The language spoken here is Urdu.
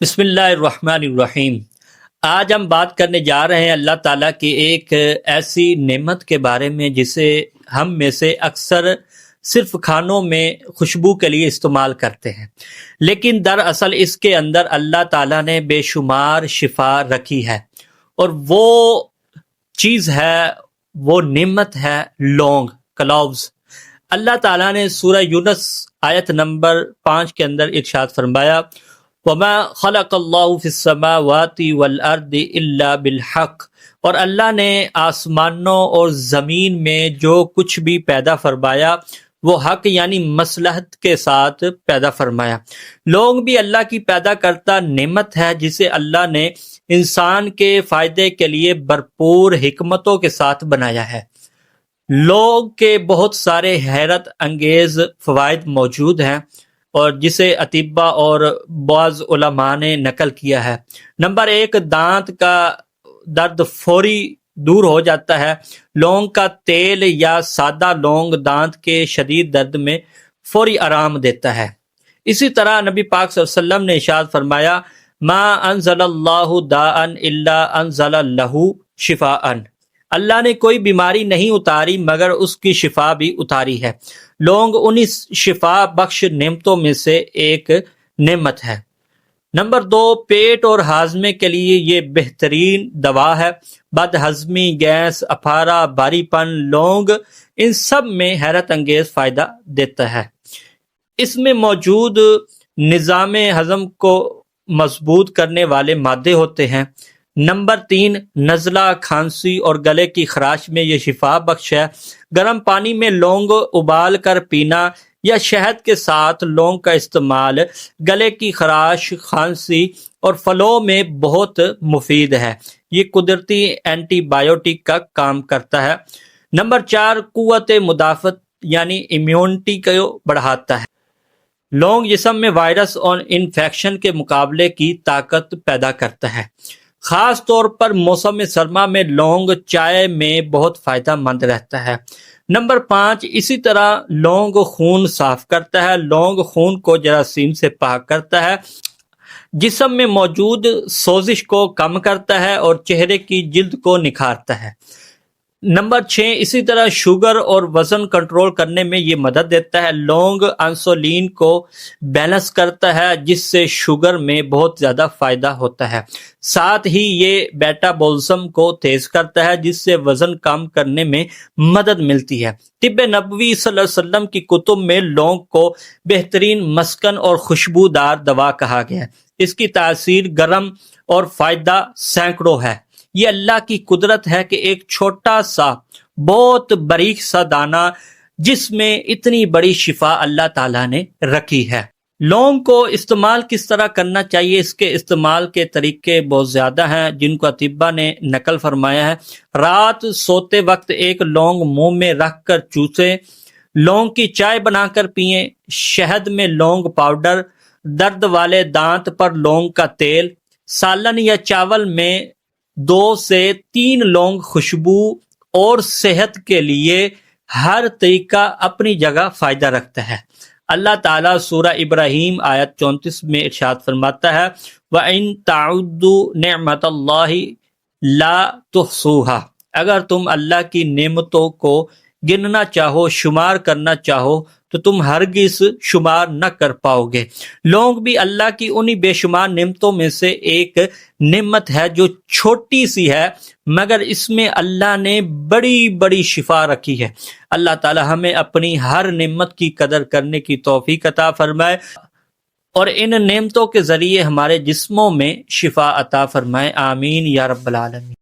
بسم اللہ الرحمن الرحیم۔ آج ہم بات کرنے جا رہے ہیں اللہ تعالیٰ کی ایک ایسی نعمت کے بارے میں جسے ہم میں سے اکثر صرف کھانوں میں خوشبو کے لیے استعمال کرتے ہیں، لیکن دراصل اس کے اندر اللہ تعالیٰ نے بے شمار شفا رکھی ہے، اور وہ چیز ہے، وہ نعمت ہے لونگ، کلوز۔ اللہ تعالیٰ نے سورہ یونس آیت نمبر 5 کے اندر ارشاد فرمایا، وَمَا خَلَقَ اللَّهُ فِي السَّمَاوَاتِ وَالْأَرْضِ إِلَّا بِالْحَقِّ، اور اللہ نے آسمانوں اور زمین میں جو کچھ بھی پیدا فرمایا وہ حق یعنی مصلحت کے ساتھ پیدا فرمایا۔ لوگ بھی اللہ کی پیدا کرتا نعمت ہے جسے اللہ نے انسان کے فائدے کے لیے بھرپور حکمتوں کے ساتھ بنایا ہے۔ لوگ کے بہت سارے حیرت انگیز فوائد موجود ہیں، اور جسے اطباء اور بعض علماء نے نقل کیا ہے۔ نمبر 1، دانت کا درد فوری دور ہو جاتا ہے۔ لونگ کا تیل یا سادہ لونگ دانت کے شدید درد میں فوری آرام دیتا ہے۔ اسی طرح نبی پاک صلی اللہ علیہ وسلم نے ارشاد فرمایا، ما انزل اللہ داء الا انزل لہ شفاء، اللہ نے کوئی بیماری نہیں اتاری مگر اس کی شفا بھی اتاری ہے۔ لونگ انہی شفا بخش نعمتوں میں سے ایک نعمت ہے۔ نمبر 2، پیٹ اور ہاضمے کے لیے یہ بہترین دوا ہے۔ بد ہضمی، گیس، اپارا، بھاری پن، لونگ ان سب میں حیرت انگیز فائدہ دیتا ہے۔ اس میں موجود نظام ہضم کو مضبوط کرنے والے مادے ہوتے ہیں۔ نمبر 3، نزلہ، کھانسی اور گلے کی خراش میں یہ شفا بخش ہے۔ گرم پانی میں لونگ ابال کر پینا یا شہد کے ساتھ لونگ کا استعمال گلے کی خراش، کھانسی اور فلو میں بہت مفید ہے۔ یہ قدرتی اینٹی بایوٹک کا کام کرتا ہے۔ نمبر 4، قوت مدافعت یعنی امیونٹی کو بڑھاتا ہے۔ لونگ جسم میں وائرس اور انفیکشن کے مقابلے کی طاقت پیدا کرتا ہے۔ خاص طور پر موسم سرما میں لونگ چائے میں بہت فائدہ مند رہتا ہے۔ نمبر 5، اسی طرح لونگ خون صاف کرتا ہے۔ لونگ خون کو جراثیم سے پاک کرتا ہے، جسم میں موجود سوزش کو کم کرتا ہے اور چہرے کی جلد کو نکھارتا ہے۔ نمبر 6، اسی طرح شوگر اور وزن کنٹرول کرنے میں یہ مدد دیتا ہے۔ لونگ انسولین کو بیلنس کرتا ہے جس سے شوگر میں بہت زیادہ فائدہ ہوتا ہے۔ ساتھ ہی یہ میٹابولزم کو تیز کرتا ہے جس سے وزن کم کرنے میں مدد ملتی ہے۔ طب نبوی صلی اللہ علیہ وسلم کی کتب میں لونگ کو بہترین مسکن اور خوشبودار دوا کہا گیا ہے۔ اس کی تاثیر گرم اور فائدہ سینکڑوں ہے۔ یہ اللہ کی قدرت ہے کہ ایک چھوٹا سا بہت باریک سا دانہ جس میں اتنی بڑی شفا اللہ تعالیٰ نے رکھی ہے۔ لونگ کو استعمال کس طرح کرنا چاہیے؟ اس کے استعمال کے طریقے بہت زیادہ ہیں جن کو اطباء نے نقل فرمایا ہے۔ رات سوتے وقت ایک لونگ منہ میں رکھ کر چوسیں، لونگ کی چائے بنا کر پئیں، شہد میں لونگ پاؤڈر، درد والے دانت پر لونگ کا تیل، سالن یا چاول میں 2 سے 3 لونگ خوشبو اور صحت کے لیے ہر طریقہ اپنی جگہ فائدہ رکھتا ہے۔ اللہ تعالیٰ سورہ ابراہیم آیت 34 میں ارشاد فرماتا ہے، وَإِن تَعُدُّوا نِعْمَةَ اللَّهِ لَا تُحْصُوهَا، اگر تم اللہ کی نعمتوں کو گننا چاہو، شمار کرنا چاہو تو تم ہرگز شمار نہ کر پاؤ گے۔ لونگ بھی اللہ کی انہی بے شمار نعمتوں میں سے ایک نعمت ہے جو چھوٹی سی ہے مگر اس میں اللہ نے بڑی بڑی شفا رکھی ہے۔ اللہ تعالی ہمیں اپنی ہر نعمت کی قدر کرنے کی توفیق عطا فرمائے اور ان نعمتوں کے ذریعے ہمارے جسموں میں شفا عطا فرمائے، آمین یا رب العالمین۔